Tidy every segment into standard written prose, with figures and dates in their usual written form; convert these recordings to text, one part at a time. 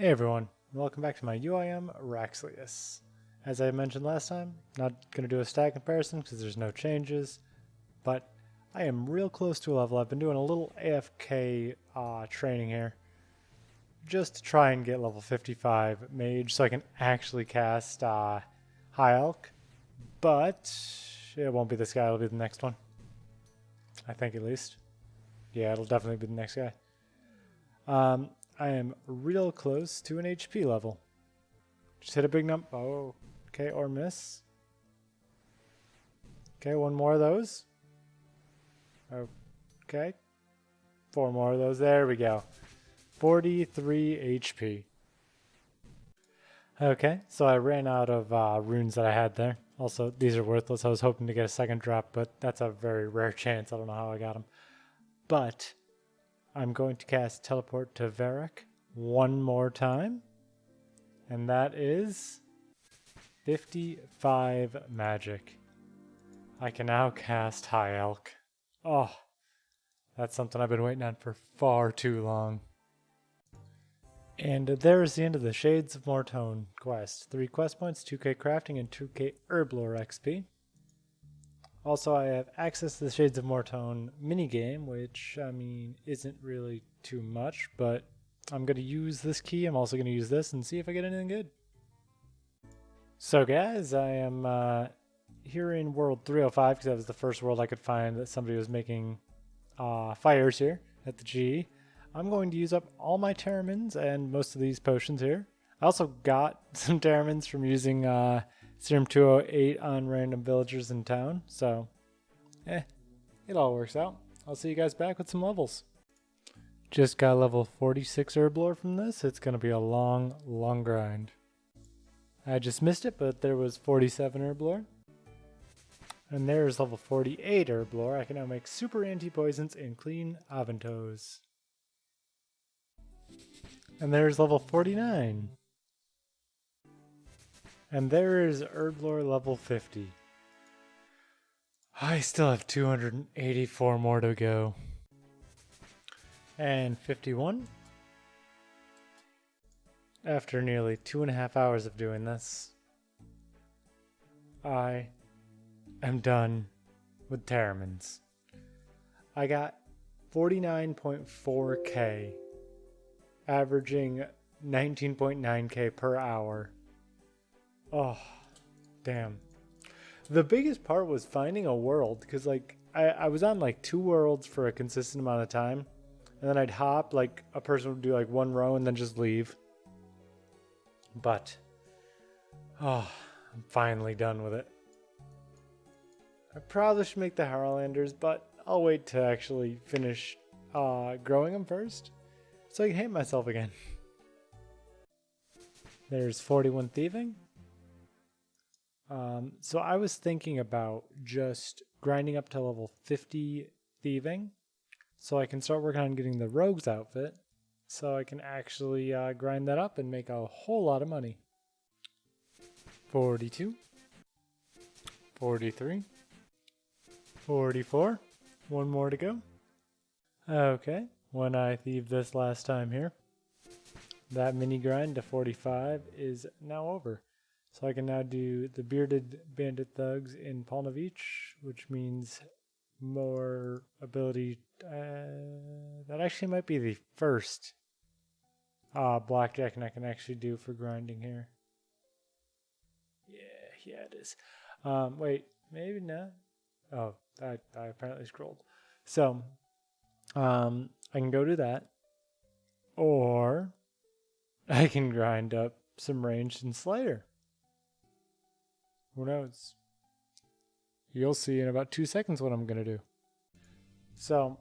Hey everyone, welcome back to my UIM Raxlius. As I mentioned last time, not going to do a stat comparison because there's no changes, but I am real close to a level. I've been doing a little AFK training here just to try and get level 55 mage so I can actually cast High Elk, but it won't be this guy, it'll be the next one. I think at least. Yeah, it'll definitely be the next guy. I am real close to an HP level. Just hit a big number. Oh, okay, or miss. Okay, one more of those. Okay. 4 more of those. There we go. 43 HP. Okay, so I ran out of runes that I had there. Also, these are worthless. I was hoping to get a second drop, but that's a very rare chance. I don't know how I got them. But I'm going to cast Teleport to Varrock one more time. And that is 55 magic. I can now cast High Elk. Oh, that's something I've been waiting on for far too long. And there's the end of the Shades of Mortone quest. 3 quest points, 2k crafting, and 2k Herblore XP. Also, I have access to the Shades of Mortone minigame, which, I mean, isn't really too much, but I'm going to use this key. I'm also going to use this and see if I get anything good. So, guys, I am here in World 305 because that was the first world I could find that somebody was making fires here at the GE. I'm going to use up all my Terramins and most of these potions here. I also got some Terramins from using Serum 208 on random villagers in town, so it all works out. I'll see you guys back with some levels. Just got level 46 Herblore from this. It's going to be a long, long grind. I just missed it, but there was 47 Herblore. And there's level 48 Herblore. I can now make super anti-poisons and clean Aventos. And there's level 49. And there is Herblore level 50. I still have 284 more to go. And 51. After nearly 2.5 hours of doing this, I am done with Terramins. I got 49.4k, averaging 19.9k per hour. Oh, damn. The biggest part was finding a world, because like I was on like 2 worlds for a consistent amount of time, and then I'd hop, like a person would do like 1 row and then just leave. But I'm finally done with it. I probably should make the Harlanders, but I'll wait to actually finish growing them first, so I can hate myself again. There's 41 thieving. So I was thinking about just grinding up to level 50 thieving, so I can start working on getting the rogue's outfit, so I can actually grind that up and make a whole lot of money. 42, 43, 44, 1 more to go. Okay, when I thieved this last time here, that mini grind to 45 is now over. So I can now do the Bearded Bandit Thugs in Polnovich, which means more ability. That actually might be the first blackjack I can actually do for grinding here. Yeah, it is. Wait, maybe not. Oh, I apparently scrolled. So, I can go do that, or I can grind up some ranged and Slayer. Who knows? You'll see in about 2 seconds what I'm going to do. So,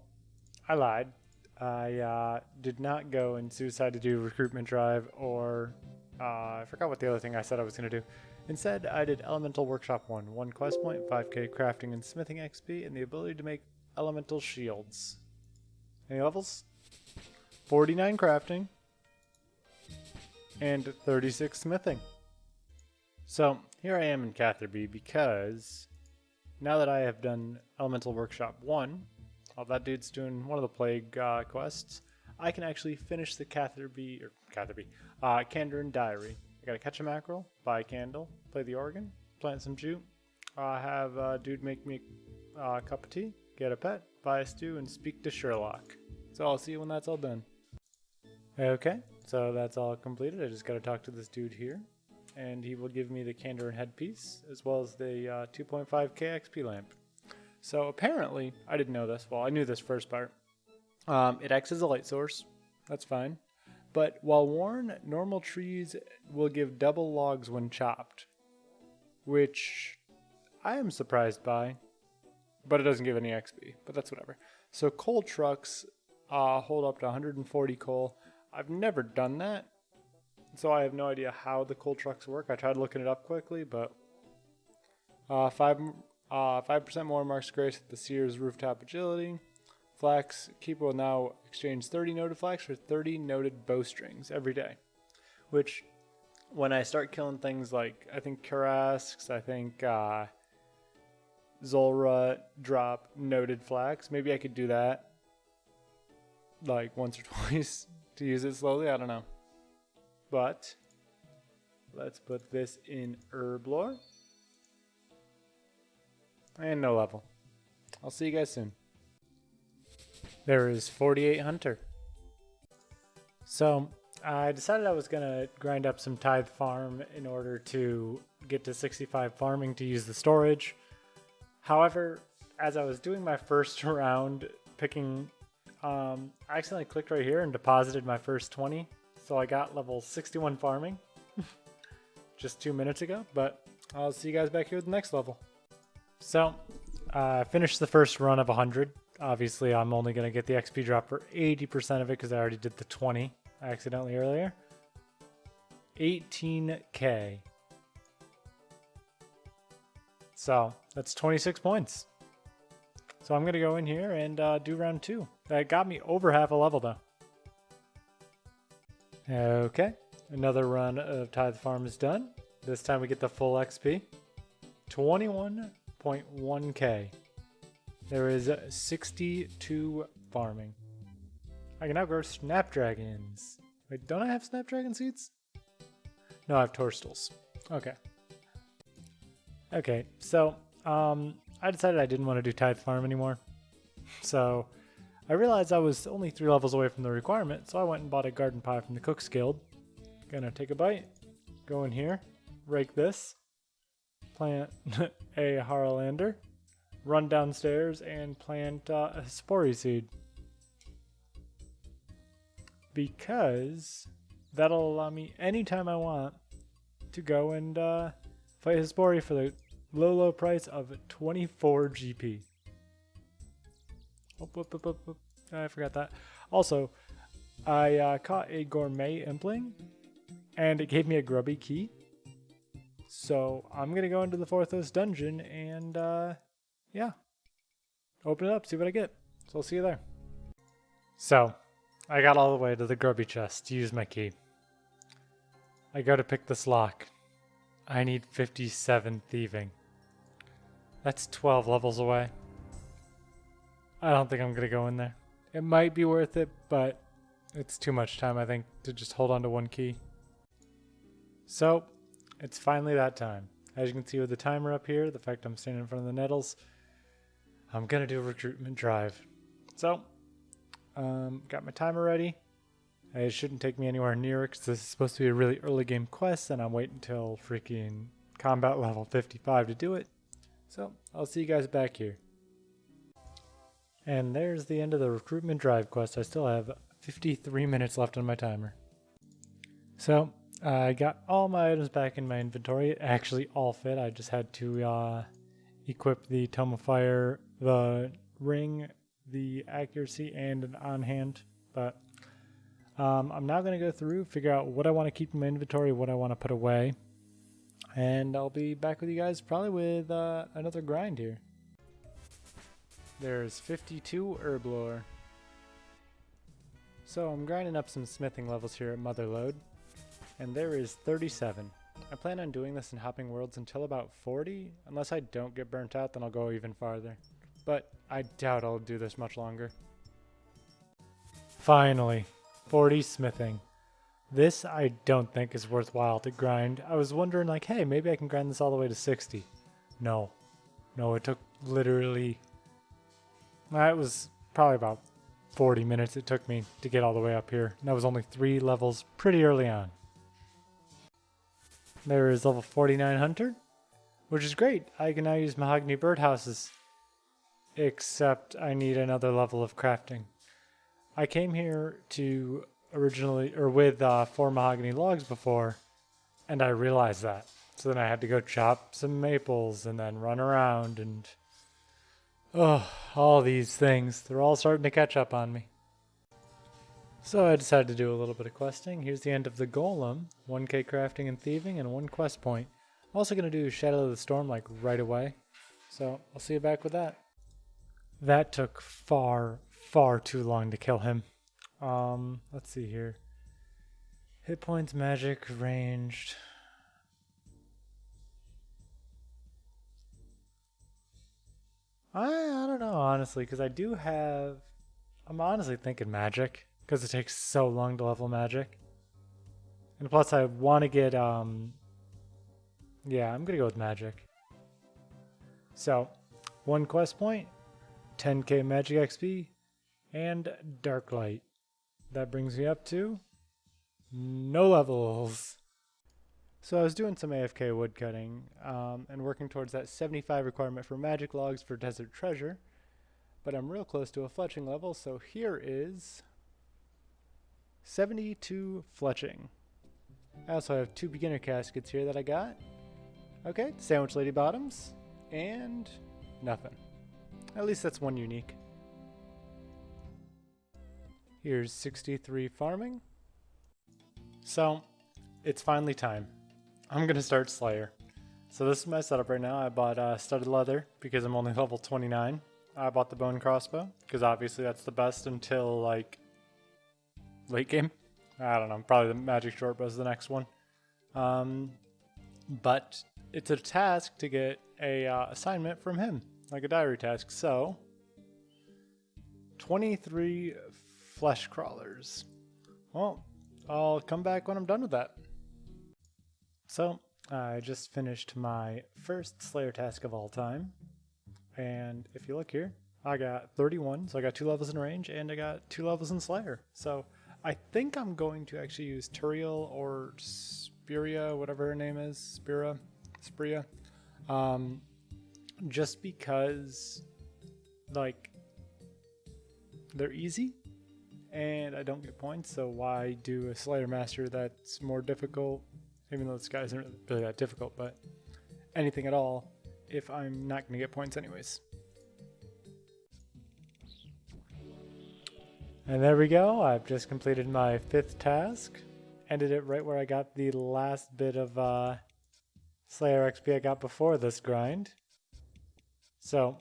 I lied. I did not go and suicide to do recruitment drive, or I forgot what the other thing I said I was going to do. Instead, I did Elemental Workshop 1. 1 quest point, 5k crafting and smithing XP, and the ability to make elemental shields. Any levels? 49 crafting and 36 smithing. So, here I am in Catherby because now that I have done Elemental Workshop 1, while that dude's doing one of the plague quests, I can actually finish the Kandarin Diary. I gotta catch a mackerel, buy a candle, play the organ, plant some jute, have a dude make me a cup of tea, get a pet, buy a stew, and speak to Sherlock. So I'll see you when that's all done. Okay, so that's all completed. I just gotta talk to this dude here, and he will give me the Kandarin headpiece, as well as the 2.5k XP lamp. So apparently, I didn't know this. Well, I knew this first part. It acts as a light source. That's fine. But while worn, normal trees will give double logs when chopped, which I am surprised by, but it doesn't give any XP, but that's whatever. So coal trucks hold up to 140 coal. I've never done that, so I have no idea how the coal trucks work. I tried looking it up quickly, but 5% more marks grace at the Sears rooftop agility. Flax keeper will now exchange 30 noted flax for 30 noted bowstrings every day. Which, when I start killing things like, I think Karasks, I think Zulrah drop noted flax. Maybe I could do that like once or twice to use it slowly. I don't know. But let's put this in Herblore. And no level. I'll see you guys soon. There is 48 Hunter. So I decided I was going to grind up some tithe farm in order to get to 65 farming to use the storage. However, as I was doing my first round picking, I accidentally clicked right here and deposited my first 20. So I got level 61 farming just 2 minutes ago, but I'll see you guys back here with the next level. So I finished the first run of 100. Obviously, I'm only going to get the XP drop for 80% of it because I already did the 20 accidentally earlier. 18k. So that's 26 points. So I'm going to go in here and do round 2. That got me over half a level though. Okay, another run of Tithe Farm is done. This time we get the full XP. 21.1k. There is 62 farming. I can now grow snapdragons. Wait, don't I have snapdragon seeds? No, I have toadstools. Okay. Okay, so I decided I didn't want to do Tithe Farm anymore. So I realized I was only 3 levels away from the requirement, so I went and bought a garden pie from the Cook's Guild. Gonna take a bite, go in here, rake this, plant a Harlander, run downstairs and plant a Spori seed. Because that'll allow me anytime I want to go and fight Hespori for the low price of 24 GP. I forgot that. Also, I caught a gourmet impling and it gave me a grubby key. So I'm going to go into the Forthos dungeon and yeah, open it up, see what I get. So I'll see you there. So I got all the way to the grubby chest to use my key. I go to pick this lock. I need 57 thieving. That's 12 levels away. I don't think I'm going to go in there. It might be worth it, but it's too much time, I think, to just hold on to one key. So it's finally that time. As you can see with the timer up here, the fact I'm standing in front of the nettles, I'm going to do a recruitment drive. So, got my timer ready. It shouldn't take me anywhere near it because this is supposed to be a really early game quest and I'm waiting until freaking combat level 55 to do it. So, I'll see you guys back here. And there's the end of the recruitment drive quest. I still have 53 minutes left on my timer. So, I got all my items back in my inventory. It actually all fit. I just had to equip the Tome of Fire, the ring, the accuracy, and an on-hand. But I'm now going to go through, figure out what I want to keep in my inventory, what I want to put away. And I'll be back with you guys probably with another grind here. There's 52 Herblore. So I'm grinding up some smithing levels here at Motherlode. And there is 37. I plan on doing this in Hopping Worlds until about 40. Unless I don't get burnt out, then I'll go even farther. But I doubt I'll do this much longer. Finally, 40 smithing. This I don't think is worthwhile to grind. I was wondering like, hey, maybe I can grind this all the way to 60. No. No, it took literally... That was probably about 40 minutes it took me to get all the way up here. And that was only 3 levels pretty early on. There is level 49 Hunter, which is great. I can now use mahogany birdhouses. Except I need another level of crafting. I came here to originally, or with 4 mahogany logs before, and I realized that. So then I had to go chop some maples and then run around and... Oh, all these things. They're all starting to catch up on me. So I decided to do a little bit of questing. Here's the end of the golem. 1k crafting and thieving and 1 quest point. I'm also going to do Shadow of the Storm like right away. So I'll see you back with that. That took far, far too long to kill him. Let's see here. Hit points, magic, ranged. I don't know, honestly, because I do have... I'm honestly thinking magic, because it takes so long to level magic. And plus I want to get, yeah, I'm going to go with magic. So, 1 quest point, 10k magic XP, and dark light. That brings me up to no levels. So I was doing some AFK woodcutting and working towards that 75 requirement for magic logs for desert treasure, but I'm real close to a fletching level, so here is 72 fletching. I also have 2 beginner caskets here that I got. Okay, sandwich lady bottoms, and nothing. At least that's 1 unique. Here's 63 farming. So, it's finally time. I'm going to start Slayer. So this is my setup right now. I bought studded leather because I'm only level 29. I bought the bone crossbow because obviously that's the best until like late game. I don't know, probably the magic short bow is the next one. But it's a task to get a assignment from him, like a diary task. So 23 flesh crawlers. Well, I'll come back when I'm done with that. So, I just finished my first Slayer task of all time. And if you look here, I got 31, so I got 2 levels in range, and I got 2 levels in Slayer. So, I think I'm going to actually use Turiel or Spiria, whatever her name is, Spiria. Just because, like, they're easy, and I don't get points, so why do a Slayer Master that's more difficult? Even though this guy isn't really that difficult, but anything at all if I'm not going to get points anyways. And there we go. I've just completed my 5th task. Ended it right where I got the last bit of Slayer XP I got before this grind. So,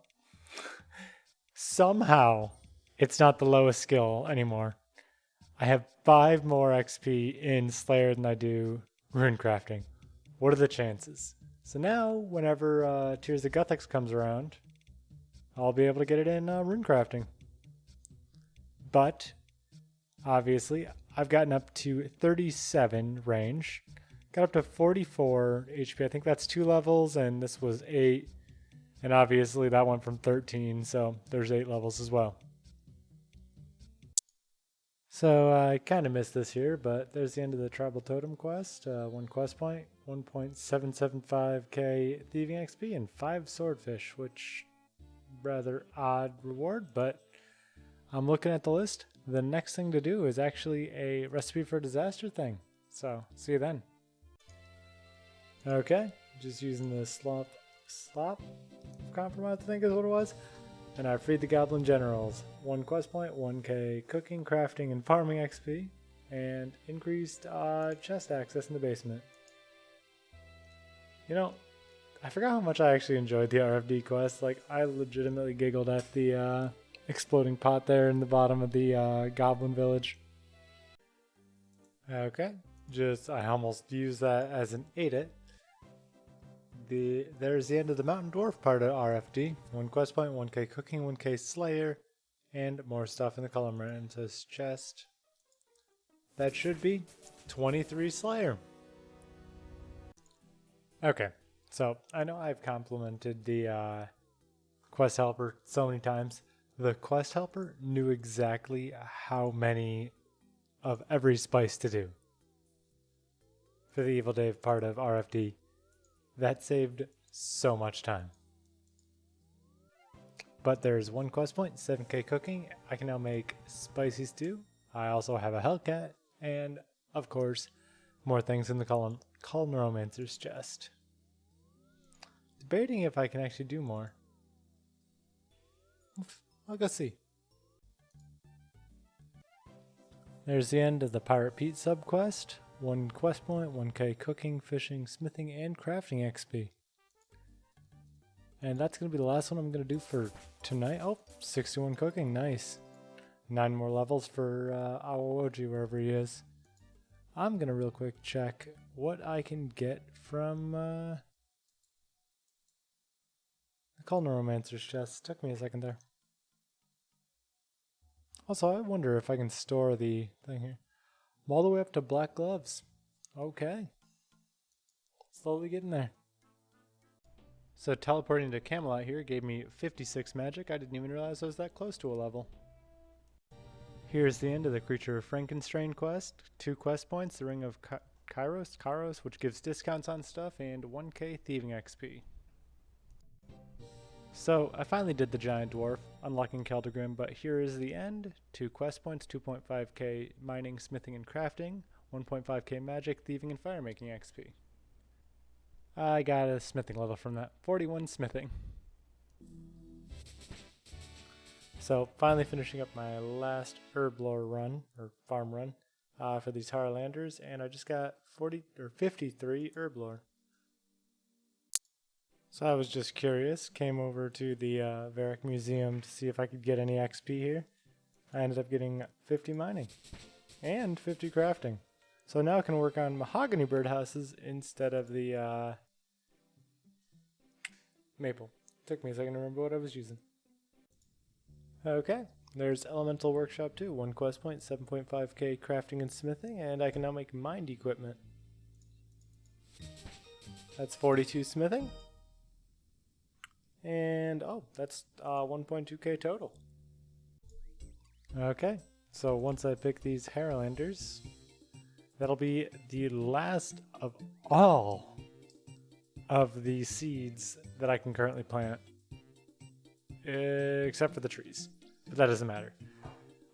somehow, it's not the lowest skill anymore. I have 5 more XP in Slayer than I do rune crafting. What are the chances? So now, whenever Tears of Guthix comes around, I'll be able to get it in rune crafting. But, obviously, I've gotten up to 37 range. Got up to 44 HP. I think that's 2 levels, and this was 8. And obviously that went from 13, so there's 8 levels as well. So I kind of missed this here, but there's the end of the Tribal Totem quest. 1 quest point, 1.775k Thieving XP, and 5 Swordfish, which rather odd reward, but I'm looking at the list. The next thing to do is actually a Recipe for Disaster thing. So, see you then. Okay, just using the slop compromise, I think is what it was. And I freed the Goblin Generals. 1 quest point, 1k cooking, crafting, and farming XP, and increased chest access in the basement. You know, I forgot how much I actually enjoyed the RFD quest. Like, I legitimately giggled at the exploding pot there in the bottom of the Goblin Village. Okay, I almost used that as an 8-it. There's the end of the Mountain Dwarf part of RFD. 1 quest point, 1k cooking, 1k Slayer, and more stuff in the column. It says chest. that should be 23 Slayer. Okay, so I know I've complimented the quest helper so many times. The quest helper knew exactly how many of every spice to do for the Evil Dave part of RFD. That saved so much time. But there's one quest point, 7k cooking. I can now make spicy stew. I also have a Hellcat, and of course, more things in the Colonromancer's chest. Debating if I can actually do more. I'll go see. There's the end of the Pirate Pete subquest. 1 quest point, 1k cooking, fishing, smithing, and crafting XP. And that's going to be the last one I'm going to do for tonight. Oh, 61 cooking, nice. 9 more levels for Awoji, wherever he is. I'm going to real quick check what I can get from the Colonromancer's chest. Took me a second there. Also, I wonder if I can store the thing here. I'm all the way up to black gloves. Okay. Slowly getting there. So teleporting to Camelot here gave me 56 magic. I didn't even realize I was that close to a level. Here's the end of the Creature of Frankenstein quest. 2 quest points, the Ring of Kairos, which gives discounts on stuff, and 1k thieving XP. So I finally did the Giant Dwarf, unlocking Keldegrim, but here is the end. 2 quest points, 2.5k mining, smithing, and crafting, 1.5k magic, thieving, and firemaking XP. I got a smithing level from that. 41 smithing. So finally finishing up my last Herblore run, or farm run, for these Harlanders, and I just got 53 Herblore. So I was just curious, came over to the Varric Museum to see if I could get any XP here. I ended up getting 50 mining and 50 crafting. So now I can work on mahogany birdhouses instead of the maple. Took me a second to remember what I was using. Okay, there's Elemental Workshop too. 1 quest point, 7.5k crafting and smithing, and I can now make mined equipment. That's 42 smithing. And oh, that's 1.2k total. Okay, so once I pick these Harlanders, that'll be the last of all of the seeds that I can currently plant, except for the trees, but that doesn't matter.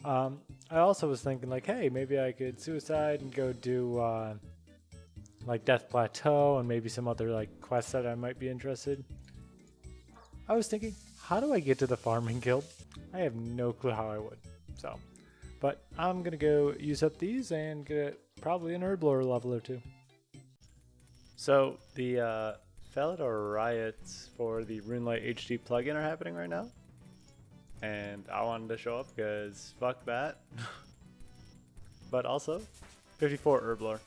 I also was thinking like, hey, maybe I could suicide and go do like Death Plateau and maybe some other like quests that I might be interested. I was thinking, how do I get to the farming guild? I have no clue how I would. So, but I'm gonna go use up these and get probably an Herblore level or 2. So the Felidor riots for the RuneLight HD plugin are happening right now, and I wanted to show up because fuck that. But also, 54 Herblore.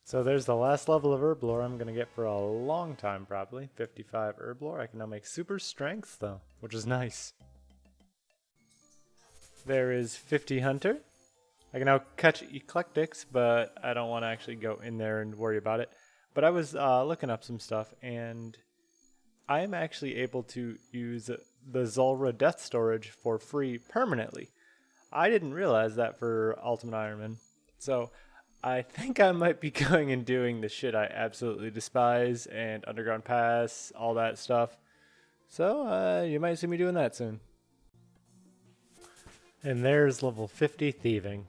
So there's the last level of Herblore I'm going to get for a long time probably. 55 Herblore. I can now make super strength though, which is nice. There is 50 Hunter. I can now catch Eclectics, but I don't want to actually go in there and worry about it. But I was looking up some stuff, and I am actually able to use the Zulrah Death Storage for free permanently. I didn't realize that for Ultimate Ironman. So I think I might be going and doing the shit I absolutely despise, and Underground Pass, all that stuff. So you might see me doing that soon. And there's level 50 Thieving.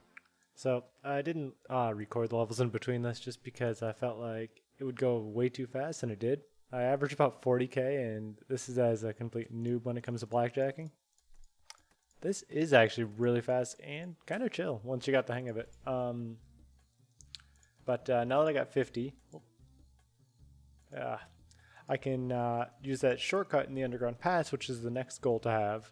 So I didn't record the levels in between this just because I felt like it would go way too fast, and it did. I average about 40k, and this is as a complete noob when it comes to blackjacking. This is actually really fast and kind of chill once you got the hang of it. But now that I got 50, I can use that shortcut in the Underground Pass, which is the next goal to have.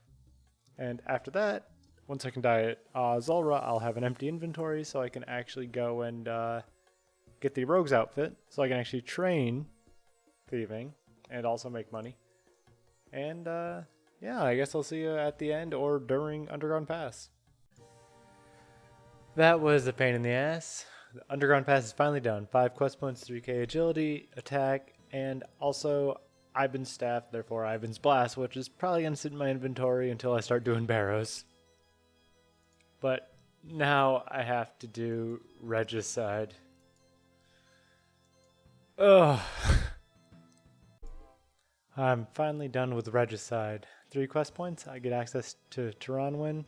And after that, once I can diet Zulrah, I'll have an empty inventory, so I can actually go and get the Rogue's outfit, so I can actually train thieving and also make money. And yeah, yeah, I guess I'll see you at the end or during Underground Pass. That was a pain in the ass. The Underground Pass is finally done. 5 quest points, 3k agility, attack, and also Ivan's staff, therefore Ivan's blast, which is probably going to sit in my inventory until I start doing barrows. But now I have to do Regicide. Ugh. I'm finally done with Regicide. 3 quest points, I get access to Tehranwin,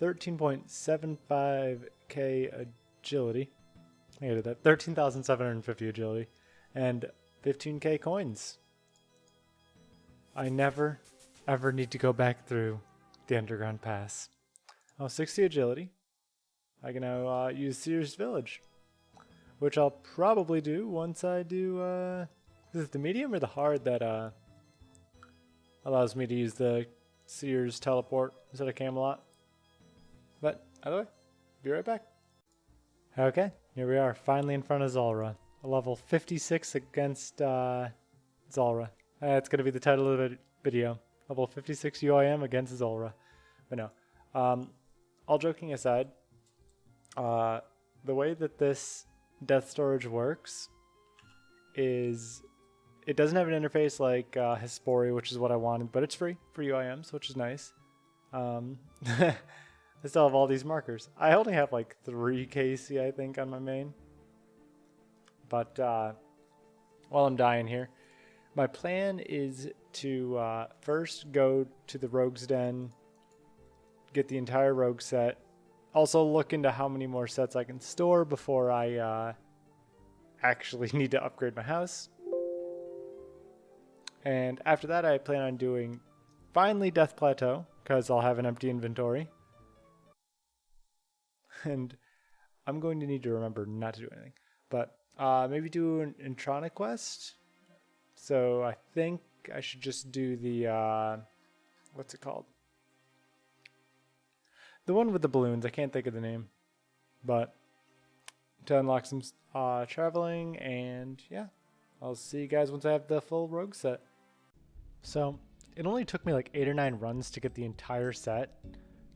13.75k agility. I did that. 13,750 agility, and 15k coins. I never, ever need to go back through the Underground Pass. Oh, 60 agility. I can now use Sears Village, which I'll probably do once I do, is it the medium or the hard that allows me to use the Sears teleport instead of Camelot? But either way, be right back. Okay, here we are, finally in front of Zulrah. A level 56 against Zulrah. That's going to be the title of the video. Level 56 UIM against Zulrah. But no. All joking aside, the way that this death storage works is it doesn't have an interface like Hesperia, which is what I wanted, but it's free for UIMs, which is nice. I still have all these markers. I only have like 3 KC, I think, on my main. But while I'm dying here, my plan is to first go to the Rogue's Den, get the entire Rogue set. Also look into how many more sets I can store before I actually need to upgrade my house. And after that, I plan on doing finally Death Plateau, because I'll have an empty inventory. And I'm going to need to remember not to do anything. But maybe do an Intronic quest. So I think I should just do the, what's it called? The one with the balloons. I can't think of the name. But to unlock some traveling, and yeah. I'll see you guys once I have the full Rogue set. So it only took me like 8 or 9 runs to get the entire set.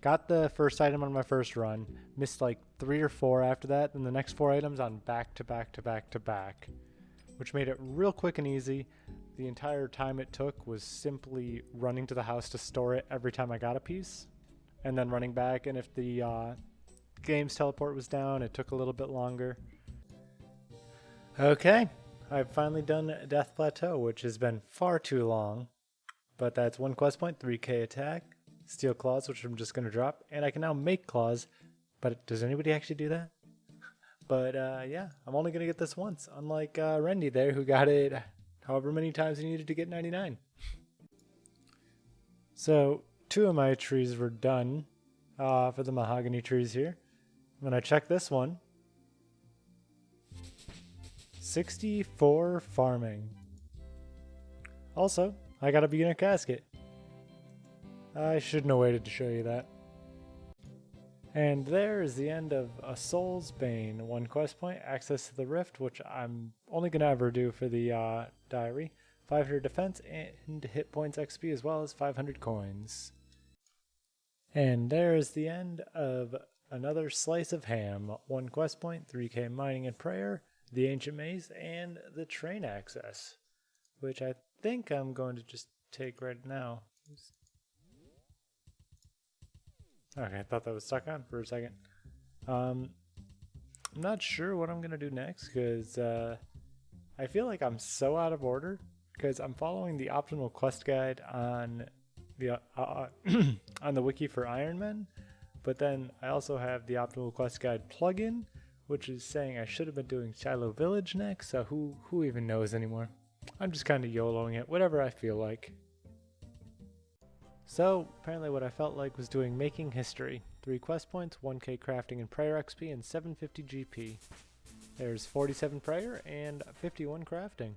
Got the first item on my first run, missed like 3 or 4 after that, then the next 4 items on back to back to back to back, which made it real quick and easy. The entire time it took was simply running to the house to store it every time I got a piece, and then running back, and if the game's teleport was down, it took a little bit longer. Okay, I've finally done Death Plateau, which has been far too long, but that's 1 quest point, 3k attack, Steel Claws, which I'm just going to drop, and I can now make claws, but does anybody actually do that? But yeah, I'm only going to get this once, unlike Rendy there, who got it however many times he needed to get 99. So 2 of my trees were done for the mahogany trees here. When I check this one, 64 farming. Also, I got a beginner casket. I shouldn't have waited to show you that. And there is the end of A Soul's Bane. 1 quest point, access to the Rift, which I'm only going to ever do for the diary. 500 defense and hit points XP, as well as 500 coins. And there is the end of another slice of ham. 1 quest point, 3k mining and prayer, the ancient maze, and the train access, which I think I'm going to just take right now. Okay, I thought that was stuck on for a second. I'm not sure what I'm going to do next, because I feel like I'm so out of order, because I'm following the optimal quest guide on the on the wiki for Ironman, but then I also have the optimal quest guide plugin, which is saying I should have been doing Shiloh Village next, so who even knows anymore? I'm just kind of YOLOing it, whatever I feel like. So, apparently what I felt like was doing Making History. 3 quest points, 1k crafting and prayer XP, and 750 GP. There's 47 prayer and 51 crafting.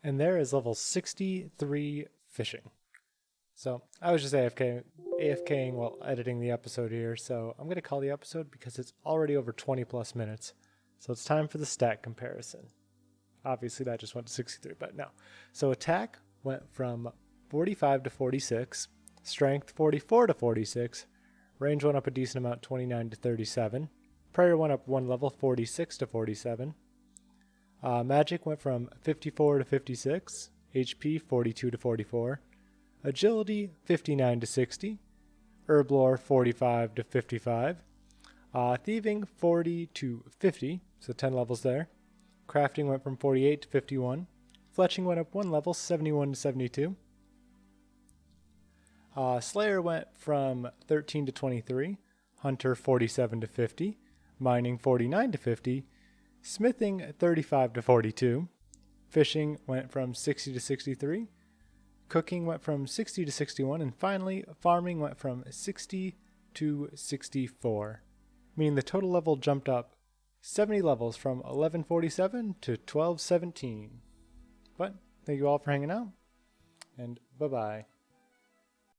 And there is level 63 fishing. So, I was just AFKing while editing the episode here, so I'm going to call the episode because it's already over 20 plus minutes. So it's time for the stat comparison. Obviously that just went to 63, but no. So attack, went from 45 to 46, strength 44 to 46, range went up a decent amount, 29 to 37, prayer went up one level, 46 to 47, magic went from 54 to 56, HP 42 to 44, agility 59 to 60, Herblore 45 to 55, thieving 40 to 50, so 10 levels there. Crafting went from 48 to 51. Fletching went up one level, 71 to 72. Slayer went from 13 to 23. Hunter 47 to 50. Mining 49 to 50. Smithing 35 to 42. Fishing went from 60 to 63. Cooking went from 60 to 61. And finally, farming went from 60 to 64. Meaning the total level jumped up 70 levels from 1147 to 1217. But thank you all for hanging out, and bye-bye.